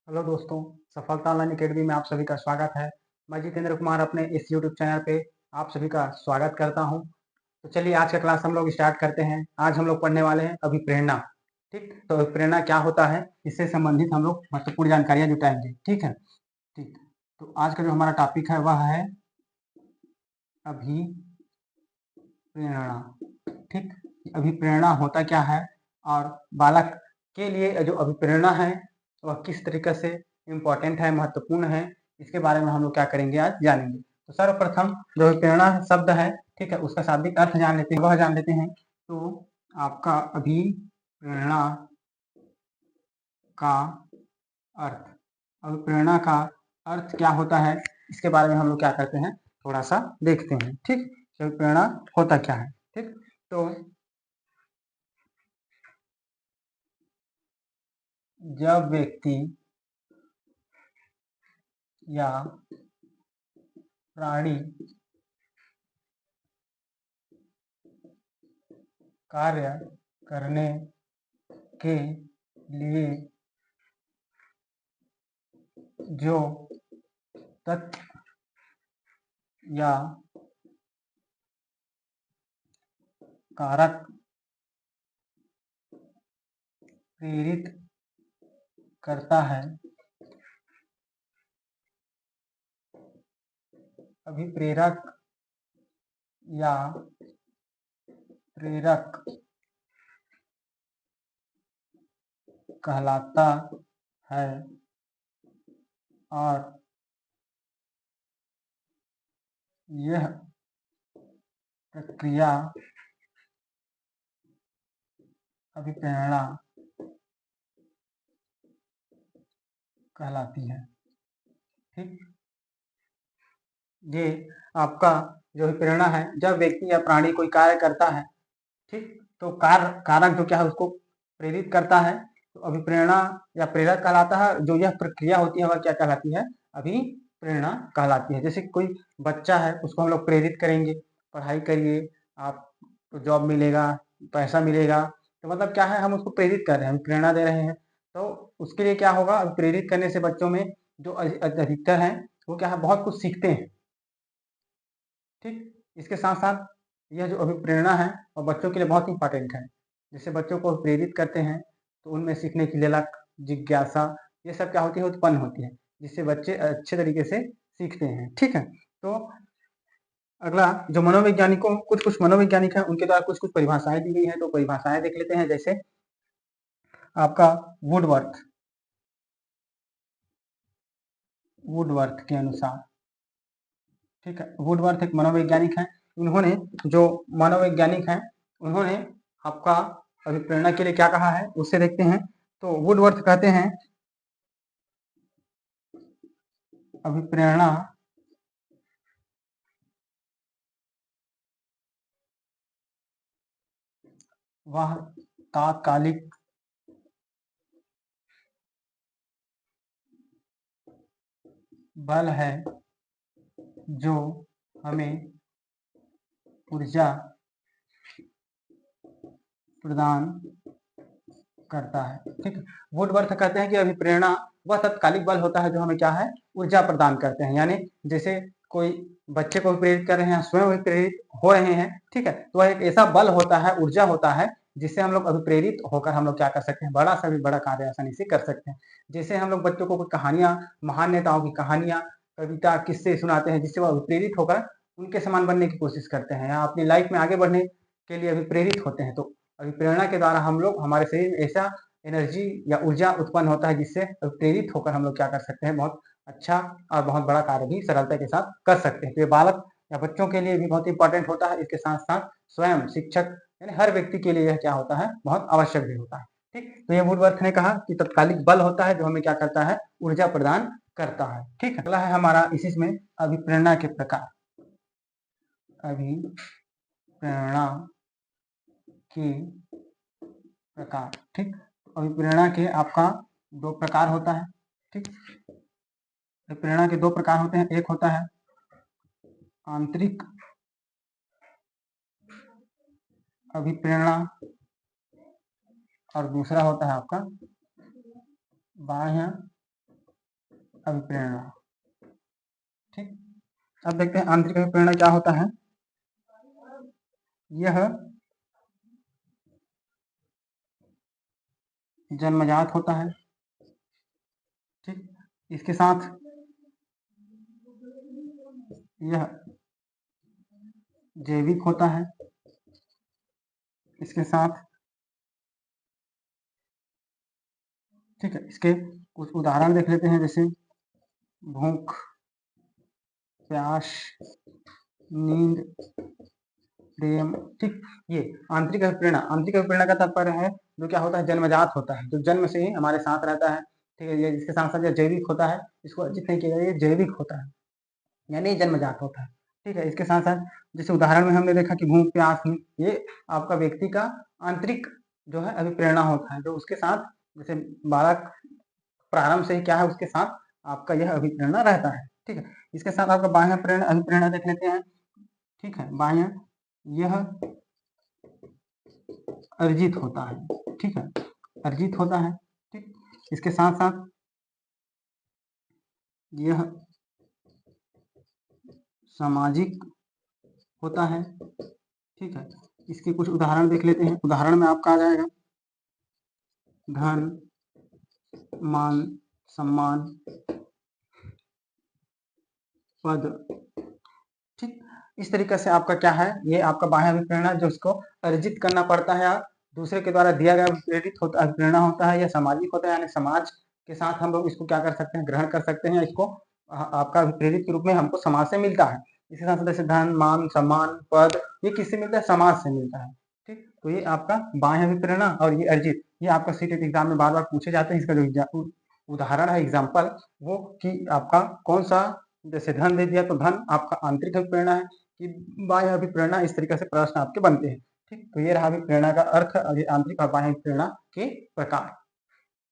Hello दोस्तों, सफलता online academy में आप सभी का स्वागत है। मैं जितेंद्र कुमार अपने इस यूट्यूब चैनल पे आप सभी का स्वागत करता हूं। तो चलिए आज का क्लास हम लोग स्टार्ट करते हैं। आज हम लोग पढ़ने वाले हैं अभिप्रेरणा। ठीक, तो अभिप्रेरणा क्या होता है, इससे संबंधित हम लोग महत्वपूर्ण जानकारियां जुटाएंगे। ठीक है, ठीक। तो आज का जो हमारा टॉपिक है वह है अभिप्रेरणा। ठीक, अभिप्रेरणा होता क्या है और बालक के लिए जो अभिप्रेरणा है वह किस तरीके से इम्पोर्टेंट है, महत्वपूर्ण है, इसके बारे में हम लोग क्या करेंगे, आज जानेंगे। तो सर्वप्रथम जो अभिप्रेरणा शब्द है, ठीक है, उसका शाब्दिक अर्थ जान लेते हैं, वह जान लेते हैं। तो आपका अभिप्रेरणा का अर्थ, अभिप्रेरणा का अर्थ क्या होता है, इसके बारे में हम लोग क्या करते हैं, थोड़ा सा देखते हैं। ठीक, अभिप्रेरणा होता क्या है। ठीक, तो जब व्यक्ति या प्राणी कार्य करने के लिए जो तत्व या कारक प्रेरित करता है, अभिप्रेरक या प्रेरक कहलाता है। और यह प्रक्रिया अभिप्रेरणा कहलाती है। ठीक, ये आपका जो अभिप्रेरणा है, जब व्यक्ति या प्राणी कोई कार्य करता है, ठीक, तो कारक जो क्या है उसको प्रेरित करता है, तो अभिप्रेरणा या प्रेरक कहलाता है। जो यह प्रक्रिया होती है वह क्या कहलाती है, अभिप्रेरणा कहलाती है। जैसे कोई बच्चा है, उसको हम लोग प्रेरित करेंगे, पढ़ाई करिए, आपको जॉब मिलेगा, पैसा मिलेगा। तो मतलब क्या है, हम उसको प्रेरित कर रहे हैं, प्रेरणा दे रहे हैं। तो उसके लिए क्या होगा, प्रेरित करने से बच्चों में जो अधिकतर है वो क्या है, बहुत कुछ सीखते हैं। ठीक, इसके साथ साथ यह जो अभिप्रेरणा है और बच्चों के लिए बहुत इंपॉर्टेंट है। जैसे बच्चों को प्रेरित करते हैं तो उनमें सीखने की ललक, जिज्ञासा, ये सब क्या होती है, उत्पन्न होती है, जिससे बच्चे अच्छे तरीके से सीखते हैं। ठीक है, तो अगला जो मनोवैज्ञानिकों, कुछ कुछ मनोवैज्ञानिक हैं, उनके द्वारा कुछ कुछ परिभाषाएं दी गई हैं, तो परिभाषाएं देख लेते हैं। जैसे आपका वुडवर्थ, वुडवर्थ के अनुसार, ठीक है, वुडवर्थ एक मनोवैज्ञानिक है। उन्होंने, जो मनोवैज्ञानिक हैं, उन्होंने आपका अभिप्रेरणा के लिए क्या कहा है उससे देखते हैं। तो वुडवर्थ कहते हैं अभिप्रेरणा वह तात्कालिक बल है जो हमें ऊर्जा प्रदान करता है। ठीक, वुडवर्थ कहते हैं कि अभिप्रेरणा वह तत्कालिक बल होता है जो हमें क्या है, ऊर्जा प्रदान करते हैं। यानी जैसे कोई बच्चे को प्रेरित कर रहे हैं, स्वयं भी प्रेरित हो रहे हैं, ठीक है, तो वह एक ऐसा बल होता है, ऊर्जा होता है, जिससे हम लोग अभिप्रेरित होकर हम लोग क्या कर सकते हैं, बड़ा से भी बड़ा कार्य आसानी से कर सकते हैं। जैसे हम लोग बच्चों को कहानियां, महान नेताओं की कहानियां, कविता, किस्से सुनाते हैं, जिससे वह अभिप्रेरित होकर उनके समान बनने की कोशिश करते हैं या अपनी लाइफ में आगे बढ़ने के लिए अभिप्रेरित होते हैं। तो अभिप्रेरणा के द्वारा हम लोग, हमारे शरीर में ऐसा एनर्जी या ऊर्जा उत्पन्न होता है, जिससे प्रेरित होकर हम लोग क्या कर सकते हैं, बहुत अच्छा और बहुत बड़ा कार्य भी सरलता के साथ कर सकते हैं। तो ये बालक या बच्चों के लिए भी बहुत इंपॉर्टेंट होता है। इसके साथ साथ स्वयं शिक्षक यानी हर व्यक्ति के लिए यह क्या होता है, बहुत आवश्यक भी होता है। ठीक, तो ये वुडवर्थ ने कहा कि तत्कालिक बल होता है जो हमें क्या करता है, ऊर्जा प्रदान करता है। ठीक है, अगला है हमारा इसी में अभिप्रेरणा के प्रकार। अभिप्रेरणा के प्रकार, ठीक, अभिप्रेरणा के आपका दो प्रकार होता है। ठीक, अभिप्रेरणा के दो प्रकार होते हैं। एक होता है आंतरिक अभिप्रेरणा और दूसरा होता है आपका बाह्य अभिप्रेरणा। ठीक, अब देखते हैं आंतरिक अभिप्रेरणा क्या होता है। यह जन्मजात होता है। ठीक, इसके साथ यह जैविक होता है। इसके साथ ठीक है, इसके कुछ उदाहरण देख लेते हैं, जैसे भूख, प्यास, नींद, प्रेम। ठीक, ये आंतरिक अभिप्रेरणा। आंतरिक अभिप्रेरणा का तात्पर्य है जो क्या होता है, जन्मजात होता है, जो जन्म से ही हमारे साथ रहता है। ठीक है, ये इसके साथ साथ जैविक होता है, इसको अर्जित नहीं किया, ये जैविक होता है, यानी जन्मजात होता है। ठीक है, इसके साथ साथ जैसे उदाहरण में हमने देखा कि भूख, प्यास, ये आपका व्यक्ति का आंतरिक जो है अभिप्रेरणा होता है, जो उसके साथ जैसे बालक प्रारंभ से ही क्या है, उसके साथ आपका यह अभिप्रेरणा रहता है। ठीक है, इसके साथ आपका बाह्य प्रेरणा अभिप्रेरणा देख लेते हैं। ठीक है, बाह्य यह अर्जित होता है। ठीक है, अर्जित होता है। ठीक, इसके साथ साथ यह सामाजिक होता है। ठीक है, इसके कुछ उदाहरण देख लेते हैं। उदाहरण में आपका आ जाएगा धन, मान, सम्मान, पद। ठीक, इस तरीके से आपका क्या है, ये आपका बाह्य अभिप्रेरणा जो इसको अर्जित करना पड़ता है या दूसरे के द्वारा दिया गया प्रेरित होता अभिप्रेरणा होता है, या सामाजिक होता है, यानी समाज के साथ हम लोग इसको क्या कर सकते हैं, ग्रहण कर सकते हैं, इसको आपका प्रेरित के रूप में हमको समाज से मिलता है। इसके साथ जैसे धन, मान, सम्मान, पद, ये किससे मिलता है, समाज से मिलता है। ठीक, तो ये आपका बाह्य अभिप्रेरणा और ये अर्जित, ये आपका सीटेट एग्जाम में बार बार पूछे जाते हैं। इसका जो उदाहरण है, एग्जाम्पल, वो कि आपका कौन सा, जैसे धन दे दिया तो धन आपका आंतरिक अभिप्रेरणा है कि बाह्य अभिप्रेरणा, इस तरीके से प्रश्न आपके बनते हैं। ठीक, तो ये रहा अभिप्रेरणा का अर्थ, आंतरिक और बाह्य अभिप्रेरणा के प्रकार।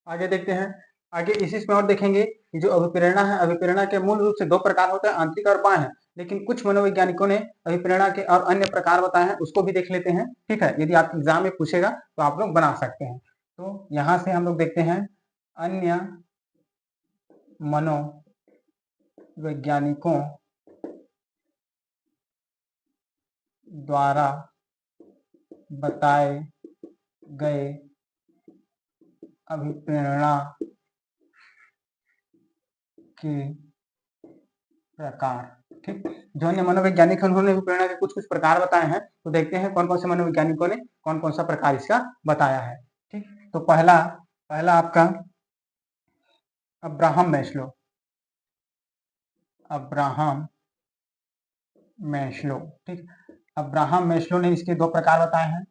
आगे देखते हैं, आगे इसी में और देखेंगे कि जो अभिप्रेरणा है, अभिप्रेरणा के मूल रूप से दो प्रकार होते हैं, आंतरिक और बाह्य। लेकिन कुछ मनोवैज्ञानिकों ने अभिप्रेरणा के और अन्य प्रकार बताए हैं, उसको भी देख लेते हैं। ठीक है, यदि आप एग्जाम में पूछेगा तो आप लोग बना सकते हैं। तो यहाँ से हम लोग देखते हैं अन्य मनोवैज्ञानिकों द्वारा बताए गए अभिप्रेरणा के प्रकार। ठीक, जो अन्य मनोवैज्ञानिक उन्होंने अभिप्रेरणा के कुछ कुछ प्रकार बताए हैं, तो देखते हैं कौन कौन से मनोवैज्ञानिकों ने कौन कौन सा प्रकार इसका बताया है। ठीक, तो पहला आपका अब्राहम मैस्लो। Abraham Maslow. ठीक, अब्राहम मैस्लो ने इसके दो प्रकार बताए हैं।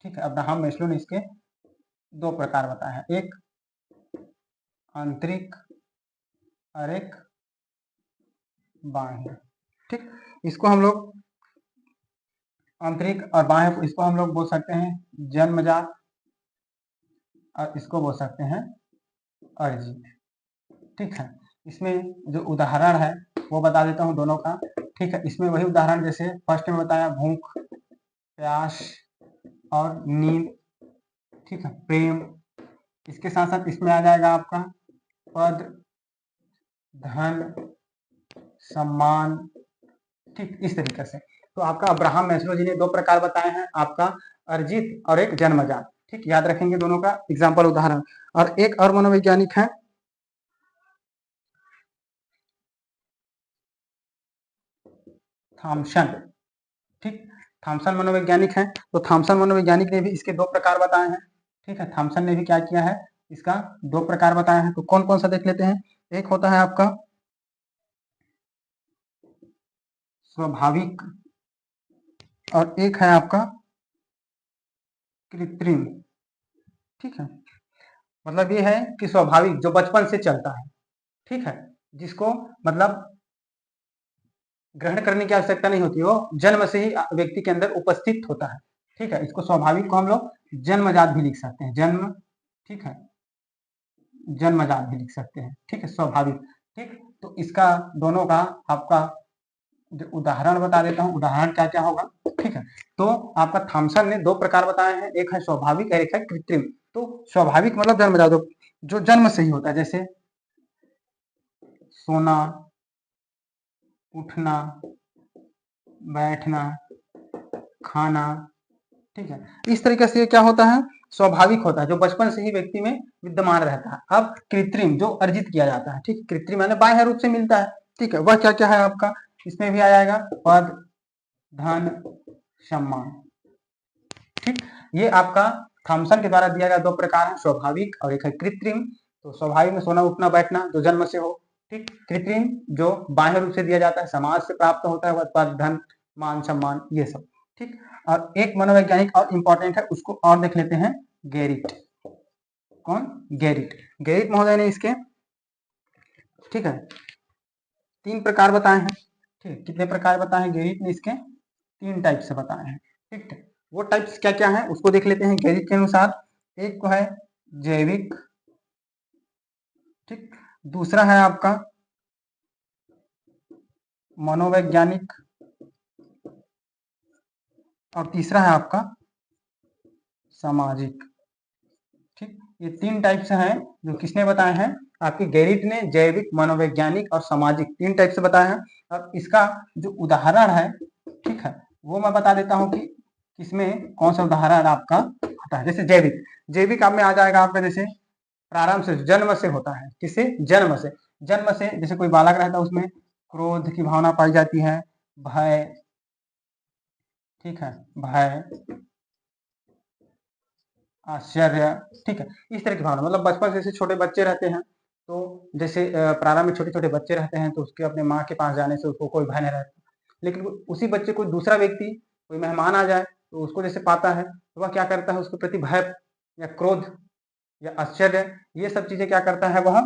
ठीक है, अब्राहम मैस्लो ने इसके दो प्रकार बताए हैं, एक आंतरिक और एक बाह्य। ठीक, इसको हम लोग आंतरिक और बाह्य, इसको हम लोग बोल सकते हैं जन्मजात और इसको बोल सकते हैं अर्जित। ठीक है, इसमें जो उदाहरण है वो बता देता हूँ दोनों का। ठीक है, इसमें वही उदाहरण जैसे फर्स्ट में बताया भूख, प्यास और नींद। ठीक है, प्रेम। इसके साथ साथ इसमें आ जाएगा आपका पद, धन, सम्मान। ठीक, इस तरीके से। तो आपका अब्राहम मैस्लो जी ने दो प्रकार बताए हैं, आपका अर्जित और एक जन्मजात। ठीक, याद रखेंगे दोनों का एग्जाम्पल, उदाहरण। और एक और मनोवैज्ञानिक है थॉमसन। ठीक, थॉमसन मनोवैज्ञानिक है, तो थॉमसन मनोवैज्ञानिक ने भी इसके दो प्रकार बताए हैं। ठीक है, थॉमसन ने भी क्या किया है, इसका दो प्रकार बताए हैं। तो कौन कौन सा देख लेते हैं। एक होता है आपका स्वाभाविक और एक है आपका कृत्रिम। ठीक है, मतलब ये है कि स्वाभाविक जो बचपन से चलता है। ठीक है, जिसको मतलब ग्रहण करने की आवश्यकता नहीं होती, वो जन्म से ही व्यक्ति के अंदर उपस्थित होता है। ठीक है, इसको स्वाभाविक को हम लोग जन्मजात भी लिख सकते हैं, जन्म। ठीक है, जन्मजात भी लिख सकते हैं। ठीक है, स्वाभाविक। ठीक, तो इसका दोनों का आपका जो उदाहरण बता देता हूँ, उदाहरण क्या क्या होगा। ठीक है, तो आपका थॉमसन ने दो प्रकार बताए हैं, एक है स्वाभाविक और एक है कृत्रिम। तो स्वाभाविक मतलब जन्मजात, जो जन्म से ही होता है, जैसे सोना, उठना, बैठना, खाना, ठीक है। इस तरीके से क्या होता है, स्वाभाविक होता है, जो बचपन से ही व्यक्ति में विद्यमान रहता है। अब कृत्रिम जो अर्जित किया जाता है, ठीक, कृत्रिम माने बाह्य रूप से मिलता है, ठीक है, वह क्या क्या है आपका, इसमें भी आ जाएगा पद, धन, सम्मान, ठीक। ये आपका थॉमसन के द्वारा दिया गया दो प्रकार है, स्वाभाविक और एक है कृत्रिम। तो स्वाभाविक में सोना, उठना, बैठना जो जन्म से हो, ठीक। कृत्रिम जो बाह्य रूप से दिया जाता है, समाज से प्राप्त होता है, वह पद, धन, मान, सम्मान, ये सब, ठीक। और एक मनोवैज्ञानिक और इंपॉर्टेंट है, उसको और देख लेते हैं, गेरिट। कौन? गेरिट। गेरिट महोदय ने इसके, ठीक है, 3 प्रकार बताए हैं, ठीक। कितने प्रकार बताए हैं गेरिट ने इसके? 3 टाइप से बताए हैं, ठीक है। वो टाइप्स क्या क्या है उसको देख लेते हैं गेरिट के अनुसार। एक को है जैविक, ठीक। दूसरा है आपका मनोवैज्ञानिक, और तीसरा है आपका सामाजिक, ठीक। ये 3 टाइप से हैं जो किसने बताए हैं, आपके गेरिट ने। जैविक, मनोवैज्ञानिक और सामाजिक 3 टाइप से बताया है। अब इसका जो उदाहरण है, ठीक है, वो मैं बता देता हूँ कि इसमें कौन सा उदाहरण आपका आता है। जैसे जैविक, जैविक आप में आ जाएगा आपका, जैसे प्रारंभ से, जन्म से होता है। किससे? जन्म से। जन्म से जैसे कोई बालक रहता है, उसमें क्रोध की भावना पाई जाती है, भय, ठीक है, भय, आश्चर्य, ठीक है, इस तरह की भावना। मतलब बचपन से जैसे छोटे बच्चे रहते हैं, तो जैसे प्रारंभ में छोटे छोटे बच्चे रहते हैं, तो उसके अपने माँ के पास जाने से उसको कोई भय नहीं रहता। लेकिन उसी बच्चे को दूसरा व्यक्ति, कोई मेहमान आ जाए, तो उसको जैसे पाता है, तो वह क्या करता है, उसके प्रति भय या क्रोध या आश्चर्य, ये सब चीजें क्या करता है, वह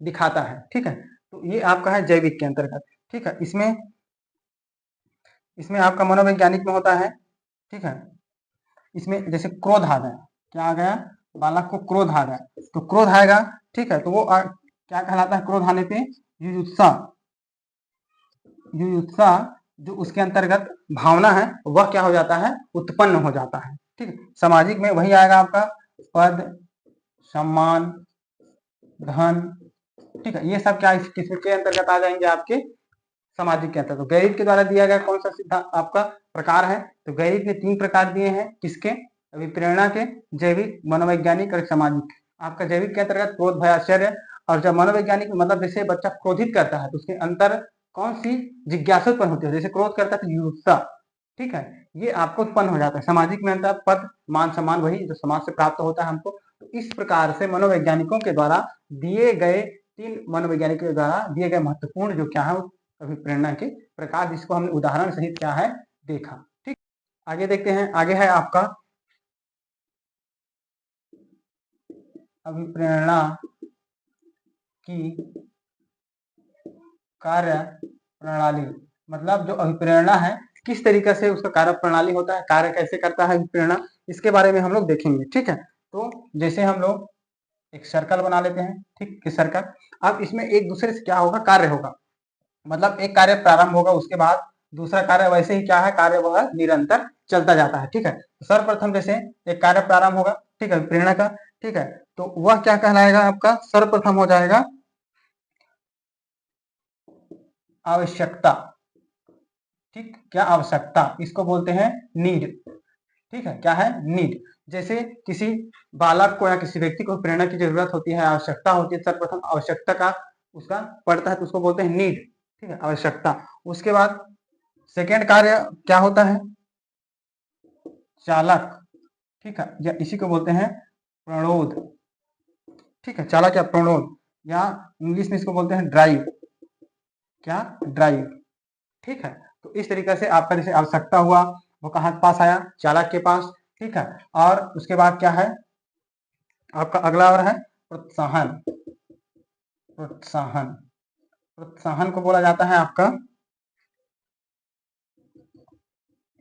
दिखाता है, ठीक है। तो ये आपका है जैविक के अंतर्गत, ठीक है। इसमें इसमें आपका मनोवैज्ञानिक में होता है, ठीक है। इसमें जैसे क्रोध आ गया, क्या आ गया, बालक को क्रोध आ गया, तो क्रोध आएगा, ठीक है, तो वो क्या कहलाता है, क्रोध आने पे युयुत्सा। युयुत्सा जो उसके अंतर्गत भावना है, वह क्या हो जाता है, उत्पन्न हो जाता है, ठीक है। सामाजिक में वही आएगा आपका पद, सम्मान, धन, ठीक है, ये सब क्या किसके अंतर्गत आ जाएंगे, आपके सामाजिक के अंतर्गत। तो गैरिट के द्वारा दिया गया कौन सा सिद्धांत आपका प्रकार है, तो गैरिट ने 3 प्रकार दिए हैं, किसके, अभिप्रेरणा के, जैविक, मनोवैज्ञानिक और सामाजिक। आपका जैविक के अंतर्गत क्रोध, भय, आश्चर्य, और जब मनोवैज्ञानिक मतलब जैसे बच्चा क्रोधित करता है, तो उसके अंतर कौन सी जिज्ञासा उत्पन्न होती है, जैसे क्रोध करता है तो युत्सा, ठीक है, ये आपको उत्पन्न हो जाता है। सामाजिक में अंतर पद, मान, सम्मान, वही जो समाज से प्राप्त होता है हमको। तो इस प्रकार से मनोवैज्ञानिकों के द्वारा दिए गए, 3 मनोवैज्ञानिकों के द्वारा दिए गए महत्वपूर्ण जो क्या है, अभिप्रेरणा के प्रकार, जिसको हमने उदाहरण सहित क्या है देखा, ठीक। आगे देखते हैं, आगे है आपका अभिप्रेरणा की कार्य प्रणाली। मतलब जो अभिप्रेरणा है, किस तरीके से उसका कार्य प्रणाली होता है, कार्य कैसे करता है अभिप्रेरणा, इसके बारे में हम लोग देखेंगे, ठीक है। तो जैसे हम लोग एक सर्कल बना लेते हैं, ठीक, कि सर्कल, अब इसमें एक दूसरे से क्या होगा, कार्य होगा। मतलब एक कार्य प्रारंभ होगा, उसके बाद दूसरा कार्य वैसे ही क्या है, कार्य वह निरंतर चलता जाता है, ठीक है। सर्वप्रथम जैसे एक कार्य प्रारंभ होगा, ठीक है, प्रेरणा का, ठीक है, तो वह क्या कहलाएगा आपका, सर्वप्रथम हो जाएगा आवश्यकता, ठीक, क्या आवश्यकता, इसको बोलते हैं नीड, ठीक है, क्या है, नीड। जैसे किसी बालक को या किसी व्यक्ति को प्रेरणा की जरूरत होती है, आवश्यकता होती है, सर्वप्रथम आवश्यकता का उसका पड़ता है, तो उसको बोलते हैं नीड, ठीक है, आवश्यकता। उसके बाद सेकेंड कार्य क्या होता है, चालक, ठीक है, या इसी को बोलते हैं प्रणोद, ठीक है, चालक या प्रणोद, या इंग्लिश में इसको बोलते हैं ड्राइव, क्या, ड्राइव, ठीक है। तो इस तरीके से आपका जैसे आवश्यकता हुआ, वो कहाँ के पास आया, चालक के पास, ठीक है। और उसके बाद क्या है आपका, अगला और है प्रोत्साहन। प्रोत्साहन, प्रोत्साहन को बोला जाता है आपका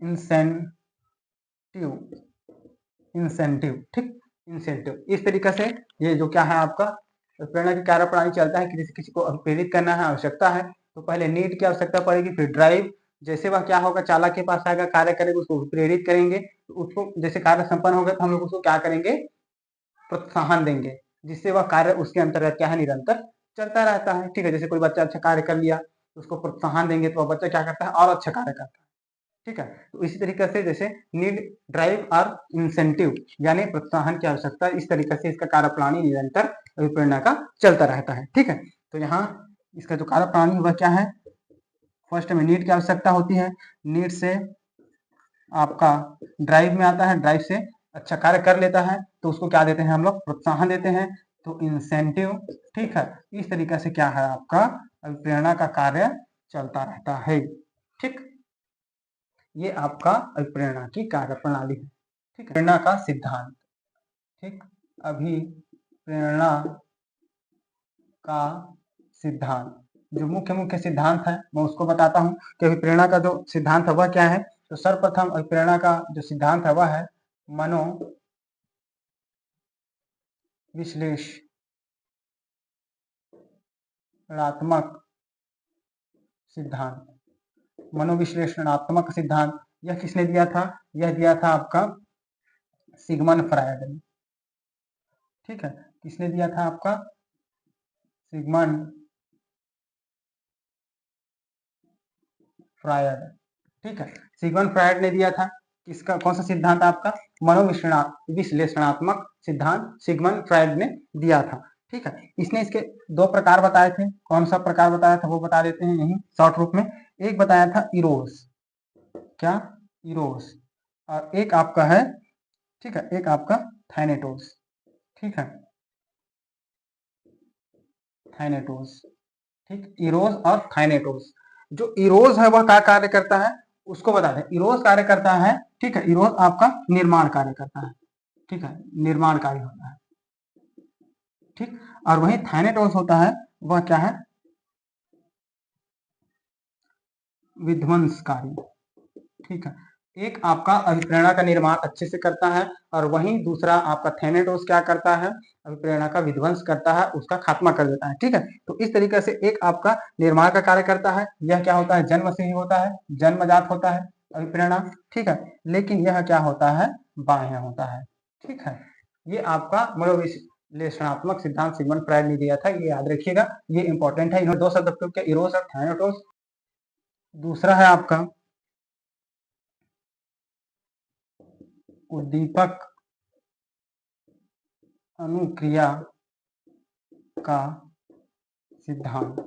इंसेंटिव, इंसेंटिव, ठीक, इंसेंटिव। इस तरीके से ये जो क्या है आपका प्रेरणा की कार्य प्रणाली चलता है कि जैसे किसी को प्रेरित करना है, आवश्यकता है, तो पहले नीड की आवश्यकता पड़ेगी, फिर ड्राइव, जैसे वह क्या होगा, चालक के पास आएगा, कार्य करेगा, उसको प्रेरित करेंगे, तो उसको जैसे कार्य संपन्न होगा, तो हम लोग उसको क्या करेंगे, प्रोत्साहन देंगे, जिससे वह कार्य उसके अंतर्गत क्या है, निरंतर चलता रहता है। ठीक है, जैसे कोई बच्चा अच्छा कार्य कर लिया तो उसको प्रोत्साहन देंगे तो वह बच्चा क्या करता है और अच्छा कार्य करता है। ठीक है, तो इसी तरीके से जैसे नीड, ड्राइव और इंसेंटिव यानी प्रोत्साहन की आवश्यकता, इस तरीके से इसका कार्यप्रणाली निरंतर अभिप्रेरणा का चलता रहता है। ठीक है, तो यहाँ इसका जो कार्यप्रणाली वह क्या है, फर्स्ट में नीड की आवश्यकता होती है, नीड से आपका ड्राइव में आता है, ड्राइव से अच्छा कार्य कर लेता है तो उसको क्या देते हैं हम लोग, प्रोत्साहन देते हैं, तो इंसेंटिव। ठीक है, इस तरीके से क्या है आपका अभिप्रेरणा का कार्य चलता रहता है। ठीक, ये आपका अभिप्रेरणा की कार्यप्रणाली है। ठीक है, प्रेरणा का सिद्धांत। ठीक, अभिप्रेरणा का सिद्धांत, जो मुख्य मुख्य सिद्धांत है मैं उसको बताता हूं कि अभिप्रेरणा का जो सिद्धांत है वह क्या है। तो सर्वप्रथम अभिप्रेरणा का जो सिद्धांत है वह है मनो विश्लेषणात्मक सिद्धांत। मनोविश्लेषणात्मक सिद्धांत यह किसने दिया था, यह दिया था आपका सिगमंड फ्रायड ने। ठीक है, किसने दिया था आपका, सिगमंड फ्रायड। ठीक है, सिगमंड फ्रायड ने दिया था, किसका, कौन सा सिद्धांत आपका, मनोविश्लेषणात्मक सिद्धांत सिगमंड फ्रायड ने दिया था। ठीक है, इसने इसके दो प्रकार बताए थे, कौन सा प्रकार बताया था वो बता देते हैं यही शॉर्ट रूप में। एक बताया था इरोस, क्या, इरोस, और एक आपका है, ठीक है, एक आपका थाइनेटोस। ठीक है, थाइनेटोस। ठीक, इरोस और थाइनेटोस। जो इरोस है वह क्या कार्य करता है उसको बता दें। इरोस कार्य करता है, ठीक है, इरोस आपका निर्माण कार्य करता है। ठीक है, निर्माण कार्य होता है। ठीक, और वही थाइनेटोस होता है वह क्या है, विध्वंसकारी। ठीक है, एक आपका अभिप्रेरणा का निर्माण अच्छे से करता है और वहीं दूसरा आपका थैनेटोस क्या करता है, अभिप्रेरणा का विध्वंस करता है, उसका खात्मा कर देता है। ठीक है, तो इस तरीके से एक आपका निर्माण का कार्य करता है, यह क्या होता है, जन्म से ही होता है, जन्मजात होता है अभिप्रेरणा। ठीक है, लेकिन यह क्या होता है, बाह्य होता है। ठीक है, ये आपका मनोविश्लेषणात्मक सिद्धांत सिगमंड फ्रायड ने दिया था, ये याद रखिएगा, ये इंपॉर्टेंट है। इन्होंने दो शब्द प्रयोग किया, इरोस और थैनेटोस। दूसरा है आपका उद्दीपक अनुक्रिया का सिद्धांत।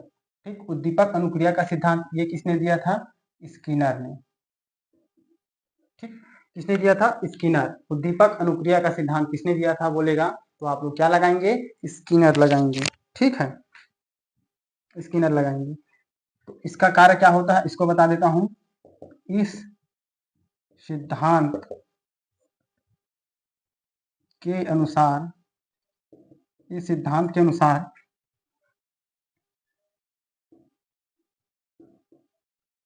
ठीक, उद्दीपक अनुक्रिया का सिद्धांत ये किसने दिया था, स्किनर ने। ठीक, किसने दिया था, स्किनर। उद्दीपक अनुक्रिया का सिद्धांत किसने दिया था बोलेगा तो आप लोग क्या लगाएंगे, स्किनर लगाएंगे। ठीक है, स्किनर लगाएंगे। तो इसका कार्य क्या होता है इसको बता देता हूं। इस सिद्धांत के अनुसार, इस सिद्धांत के अनुसार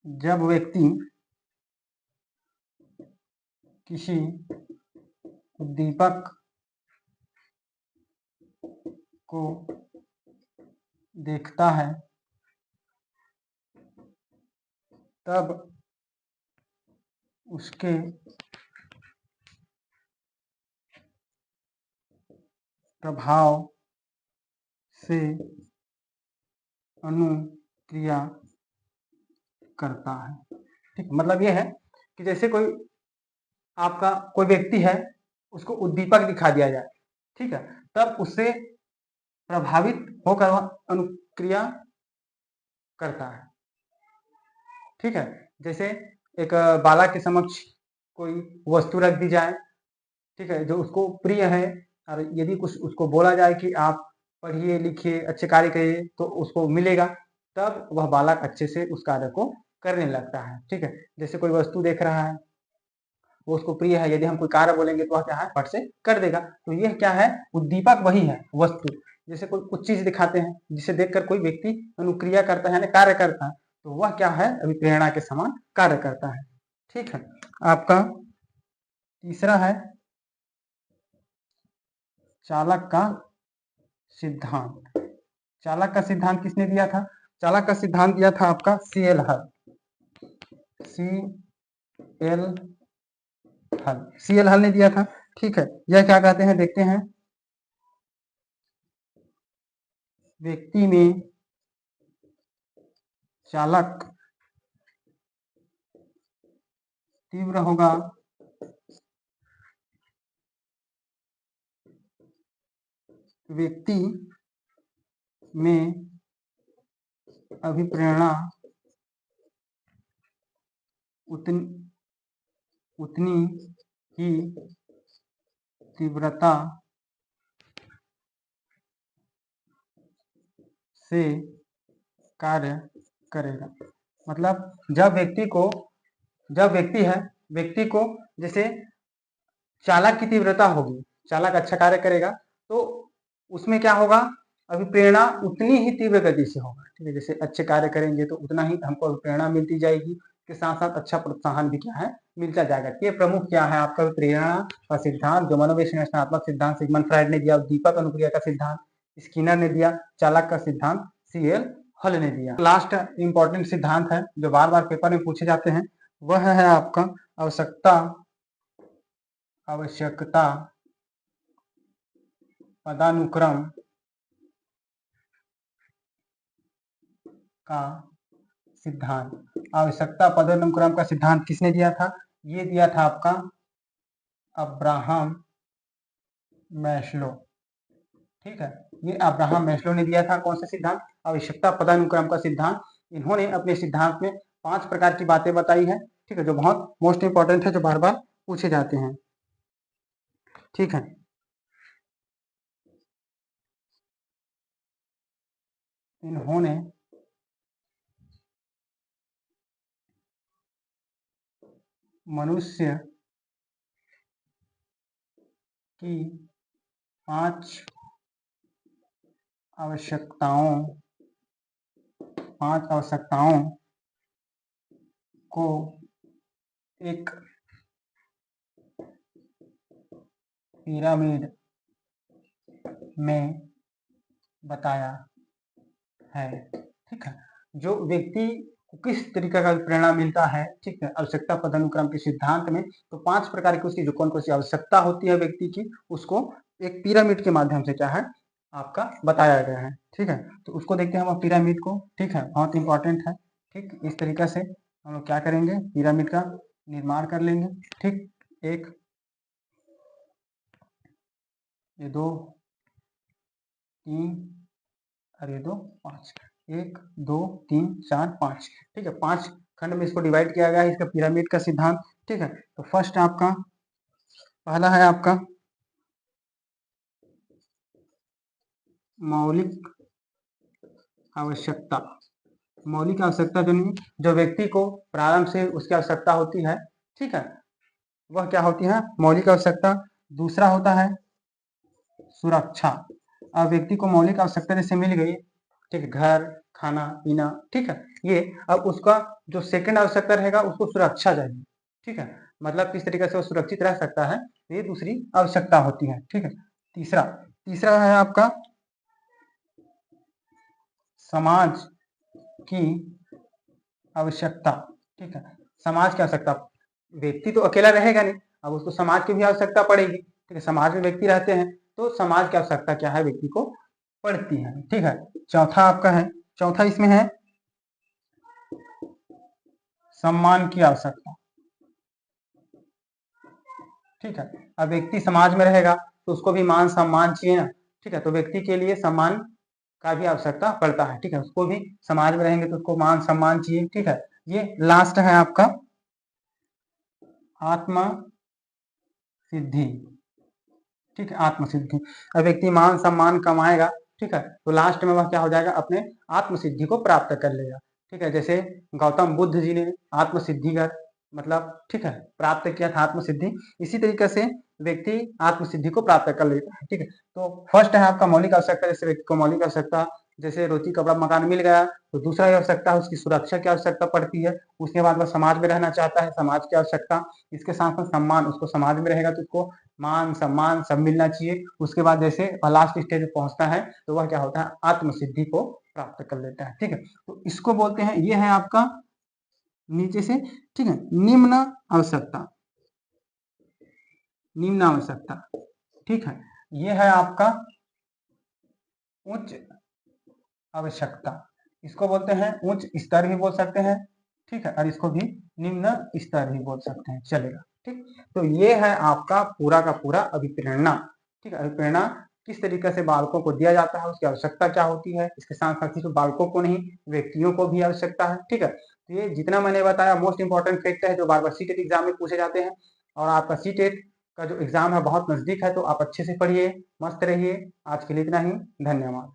जब व्यक्ति किसी उद्दीपक को देखता है तब उसके प्रभाव से अनुक्रिया करता है। ठीक, मतलब ये है कि जैसे कोई आपका कोई व्यक्ति है, उसको उद्दीपक दिखा दिया जाए, ठीक है, तब उससे प्रभावित होकर वह अनुक्रिया करता है। ठीक है, जैसे एक बालक के समक्ष कोई वस्तु रख दी जाए, ठीक है, जो उसको प्रिय है, और यदि कुछ उसको बोला जाए कि आप पढ़िए लिखिए अच्छे कार्य करिए तो उसको मिलेगा, तब वह बालक अच्छे से उस कार्य को करने लगता है। ठीक है, जैसे कोई वस्तु देख रहा है, वो उसको प्रिय है, यदि हम कोई कार्य बोलेंगे तो वह क्या है, फट से कर देगा। तो यह क्या है, उद्दीपक वही है, वस्तु। जैसे कोई कुछ चीज दिखाते हैं जिसे देखकर कोई व्यक्ति अनुक्रिया करता है यानी कार्य करता है, तो वह क्या है, अभिप्रेरणा के समान कार्य करता है। ठीक है, आपका तीसरा है चालक का सिद्धांत। चालक का सिद्धांत किसने दिया था, चालक का सिद्धांत दिया था आपका सीएल हल। सीएल हल ने दिया था। ठीक है, यह क्या कहते हैं देखते हैं। व्यक्ति में चालक तीव्र होगा, व्यक्ति में अभिप्रेरणा उतनी ही तीव्रता से कार्य करेगा। मतलब जब व्यक्ति को जैसे चालक की तीव्रता होगी, चालक अच्छा कार्य करेगा तो उसमें क्या होगा, अभिप्रेरणा उतनी ही तीव्र गति से होगा। ठीक है, जैसे अच्छे कार्य करेंगे तो उतना ही हमको अभिप्रेरणा मिलती जाएगी, के साथ साथ अच्छा प्रोत्साहन भी क्या है, मिलता जाएगा। ये प्रमुख क्या है आपका प्रेरणा का सिद्धांत, जो मनोविश्लेषणात्मक सिद्धांत सिगमंड फ्राइड ने दिया, दीपक अनुक्रिया का सिद्धांत स्किनर ने दिया, चालक का सिद्धांत सीएल हल ने दिया। लास्ट इंपॉर्टेंट सिद्धांत है जो बार बार पेपर में पूछे जाते हैं, वह है आपका आवश्यकता पदानुक्रम का सिद्धांत। आवश्यकता पदानुक्रम का सिद्धांत किसने दिया था? ये दिया था आपका अब्राहम मैस्लो। ठीक है, ये अब्राहम मैस्लो ने दिया था। कौन सा सिद्धांत? आवश्यकता पदानुक्रम का सिद्धांत। इन्होंने अपने सिद्धांत में 5 प्रकार की बातें बताई है। ठीक है, जो बहुत मोस्ट इंपॉर्टेंट है, जो बार बार पूछे जाते हैं। ठीक है, इन्होंने मनुष्य की 5 आवश्यकताओं को एक पिरामिड में बताया है। ठीक है, जो व्यक्ति को किस तरीके का प्रेरणा मिलता है, ठीक है, आवश्यकता पदानुक्रम के सिद्धांत में, तो 5 प्रकार की उसकी जो कौन कौन सी आवश्यकता होती है व्यक्ति की, उसको एक पिरामिड के माध्यम से क्या है आपका बताया गया है। ठीक है, तो उसको देखते हैं हम पिरामिड को। ठीक है, बहुत इंपॉर्टेंट है। ठीक, इस तरीके से हम लोग क्या करेंगे, पिरामिड का निर्माण कर लेंगे। ठीक, एक, ये 2, 3 और ये 2, 5, 1, 2, 3, 4, 5। ठीक है, 5 खंड में इसको डिवाइड किया गया है, इसका पिरामिड का सिद्धांत। ठीक है, तो फर्स्ट आपका पहला है आपका मौलिक आवश्यकता। मौलिक आवश्यकता जो व्यक्ति को प्रारंभ से उसकी आवश्यकता होती है, ठीक है, वह क्या होती है, मौलिक आवश्यकता। दूसरा होता है सुरक्षा। अब व्यक्ति को मौलिक आवश्यकता जैसे मिल गई, ठीक है, घर, खाना पीना, ठीक है, ये अब उसका जो सेकंड आवश्यकता रहेगा उसको सुरक्षा चाहिए। ठीक है, मतलब किस तरीके से वो सुरक्षित रह सकता है, ये दूसरी आवश्यकता होती है। ठीक है, तीसरा है आपका समाज की आवश्यकता। ठीक है, समाज की आवश्यकता, व्यक्ति तो अकेला रहेगा नहीं, अब उसको समाज की भी आवश्यकता पड़ेगी। ठीक है, समाज में व्यक्ति रहते हैं तो समाज की आवश्यकता क्या है, व्यक्ति को पड़ती है। ठीक है, चौथा इसमें है सम्मान की आवश्यकता। ठीक है, अब व्यक्ति समाज में रहेगा तो उसको भी मान सम्मान चाहिए ना। ठीक है, तो व्यक्ति के लिए सम्मान का भी आवश्यकता पड़ता है। ठीक है, उसको भी समाज में रहेंगे तो उसको मान सम्मान चाहिए। ठीक है, ये लास्ट है आपका आत्म सिद्धि। ठीक है, आत्मसिद्धि। अब व्यक्ति मान सम्मान कमाएगा, ठीक है, तो लास्ट में वह क्या हो जाएगा, अपने आत्मसिद्धि को प्राप्त कर लेगा। ठीक है, जैसे गौतम बुद्ध जी ने आत्मसिद्धि का मतलब, ठीक है, प्राप्त किया था आत्मसिद्धि, इसी तरीके से व्यक्ति आत्मसिद्धि को प्राप्त कर लेता है। ठीक है, तो फर्स्ट है आपका मौलिक आवश्यकता, जैसे व्यक्ति को मौलिक आवश्यकता जैसे रोटी कपड़ा मकान मिल गया, तो दूसरा आवश्यकता है उसकी सुरक्षा की आवश्यकता पड़ती है। उसके बाद वह समाज में रहना चाहता है, समाज की आवश्यकता। इसके साथ में सम्मान, उसको समाज में रहेगा तो उसको मान सम्मान सब मिलना चाहिए। उसके बाद जैसे लास्ट स्टेज पे पहुंचता है तो वह क्या होता है, आत्मसिद्धि को प्राप्त कर लेता है। ठीक है, तो इसको बोलते हैं, ये है आपका नीचे से, ठीक है, निम्न आवश्यकता। ठीक है, ये है आपका उच्च आवश्यकता, इसको बोलते हैं उच्च स्तर भी बोल सकते हैं, ठीक है, और इसको भी निम्न स्तर भी बोल सकते हैं, चलेगा। ठीक, तो ये है आपका पूरा का पूरा अभिप्रेरणा। ठीक है, अभिप्रेरणा किस तरीके से बालकों को दिया जाता है, उसकी आवश्यकता क्या होती है, इसके साथ साथ सिर्फ बालकों को नहीं, व्यक्तियों को भी आवश्यकता है। ठीक है, तो ये जितना मैंने बताया मोस्ट इंपॉर्टेंट फैक्ट है जो बार बार सीटेट एग्जाम में पूछे जाते हैं। और आपका सीटेट का जो एग्जाम है बहुत नजदीक है, तो आप अच्छे से पढ़िए, मस्त रहिए। आज के लिए इतना ही, धन्यवाद।